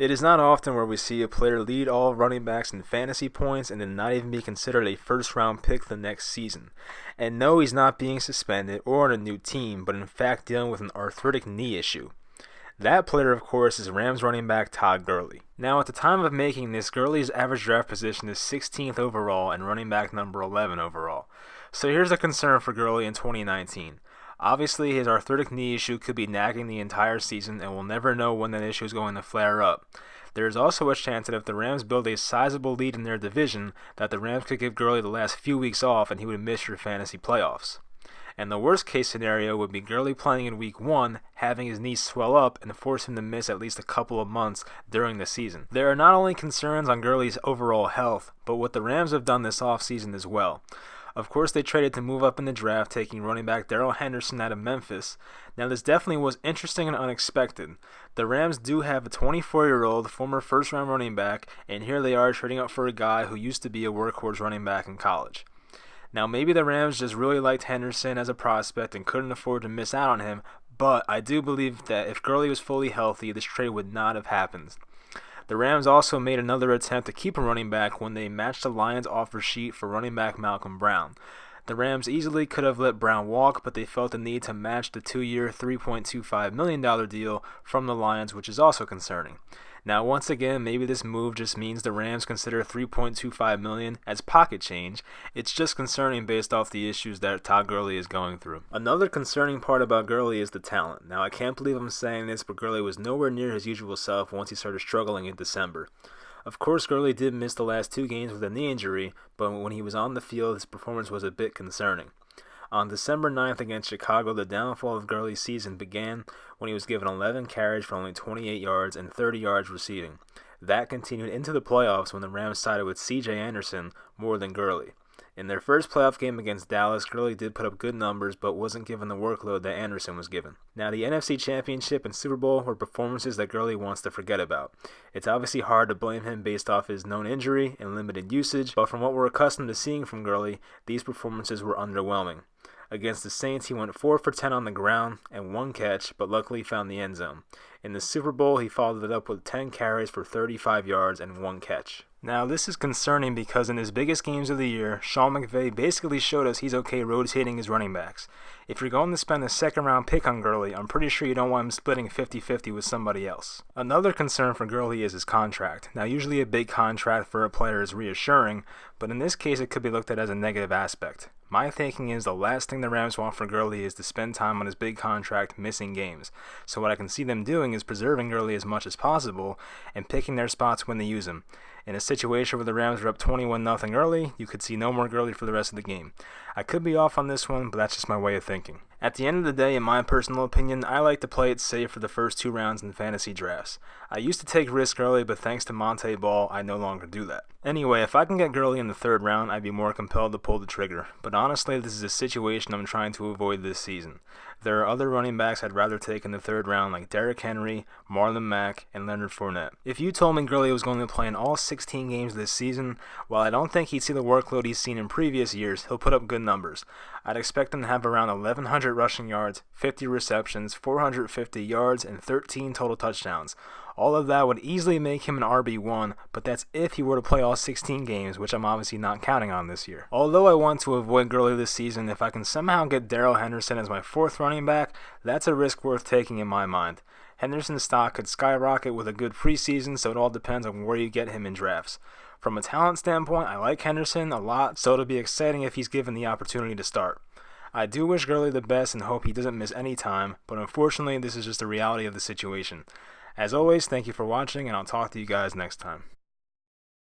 It is not often where we see a player lead all running backs in fantasy points and then not even be considered a first-round pick the next season. And no, he's not being suspended or on a new team, but in fact dealing with an arthritic knee issue. That player, of course, is Rams running back Todd Gurley. Now, at the time of making this, Gurley's average draft position is 16th overall and running back number 11 overall. So here's a concern for Gurley in 2019. Obviously, his arthritic knee issue could be nagging the entire season, and we'll never know when that issue is going to flare up. There is also a chance that if the Rams build a sizable lead in their division, that the Rams could give Gurley the last few weeks off and he would miss your fantasy playoffs. And the worst case scenario would be Gurley playing in week 1, having his knee swell up and force him to miss at least a couple of months during the season. There are not only concerns on Gurley's overall health, but what the Rams have done this offseason as well. Of course, they traded to move up in the draft, taking running back Darrell Henderson out of Memphis. Now, this definitely was interesting and unexpected. The Rams do have a 24-year-old former first-round running back, and here they are trading up for a guy who used to be a workhorse running back in college. Now, maybe the Rams just really liked Henderson as a prospect and couldn't afford to miss out on him, but I do believe that if Gurley was fully healthy, this trade would not have happened. The Rams also made another attempt to keep a running back when they matched the Lions' offer sheet for running back Malcolm Brown. The Rams easily could have let Brown walk, but they felt the need to match the 2-year, $3.25 million deal from the Lions, which is also concerning. Now, once again, maybe this move just means the Rams consider $3.25 million as pocket change. It's just concerning based off the issues that Todd Gurley is going through. Another concerning part about Gurley is the talent. Now, I can't believe I'm saying this, but Gurley was nowhere near his usual self once he started struggling in December. Of course, Gurley did miss the last 2 games with a knee injury, but when he was on the field, his performance was a bit concerning. On December 9th against Chicago, the downfall of Gurley's season began when he was given 11 carries for only 28 yards and 30 yards receiving. That continued into the playoffs when the Rams sided with C.J. Anderson more than Gurley. In their first playoff game against Dallas, Gurley did put up good numbers but wasn't given the workload that Anderson was given. Now, the NFC Championship and Super Bowl were performances that Gurley wants to forget about. It's obviously hard to blame him based off his known injury and limited usage, but from what we're accustomed to seeing from Gurley, these performances were underwhelming. Against the Saints, he went 4 for 10 on the ground and 1 catch, but luckily found the end zone. In the Super Bowl, he followed it up with 10 carries for 35 yards and 1 catch. Now, this is concerning because in his biggest games of the year, Sean McVay basically showed us he's okay rotating his running backs. If you're going to spend a second-round pick on Gurley, I'm pretty sure you don't want him splitting 50-50 with somebody else. Another concern for Gurley is his contract. Now, usually a big contract for a player is reassuring, but in this case it could be looked at as a negative aspect. My thinking is the last thing the Rams want for Gurley is to spend time on his big contract missing games. So what I can see them doing is preserving Gurley as much as possible and picking their spots when they use him. In a situation where the Rams are up 21-0 early, you could see no more Gurley for the rest of the game. I could be off on this one, but that's just my way of thinking. At the end of the day, in my personal opinion, I like to play it safe for the first 2 rounds in fantasy drafts. I used to take risks early, but thanks to Monte Ball, I no longer do that. Anyway, if I can get Gurley in the 3rd round, I'd be more compelled to pull the trigger. But honestly, this is a situation I'm trying to avoid this season. There are other running backs I'd rather take in the 3rd round like Derrick Henry, Marlon Mack, and Leonard Fournette. If you told me Gurley was going to play in all 16 games this season, while I don't think he'd see the workload he's seen in previous years, he'll put up good numbers. I'd expect him to have around 1,100 rushing yards, 50 receptions, 450 yards, and 13 total touchdowns. All of that would easily make him an RB1, but that's if he were to play all 16 games, which I'm obviously not counting on this year. Although I want to avoid Gurley this season, if I can somehow get Darrell Henderson as my 4th running back, that's a risk worth taking in my mind. Henderson's stock could skyrocket with a good preseason, so it all depends on where you get him in drafts. From a talent standpoint, I like Henderson a lot, so it'll be exciting if he's given the opportunity to start. I do wish Gurley the best and hope he doesn't miss any time, but unfortunately this is just the reality of the situation. As always, thank you for watching, and I'll talk to you guys next time.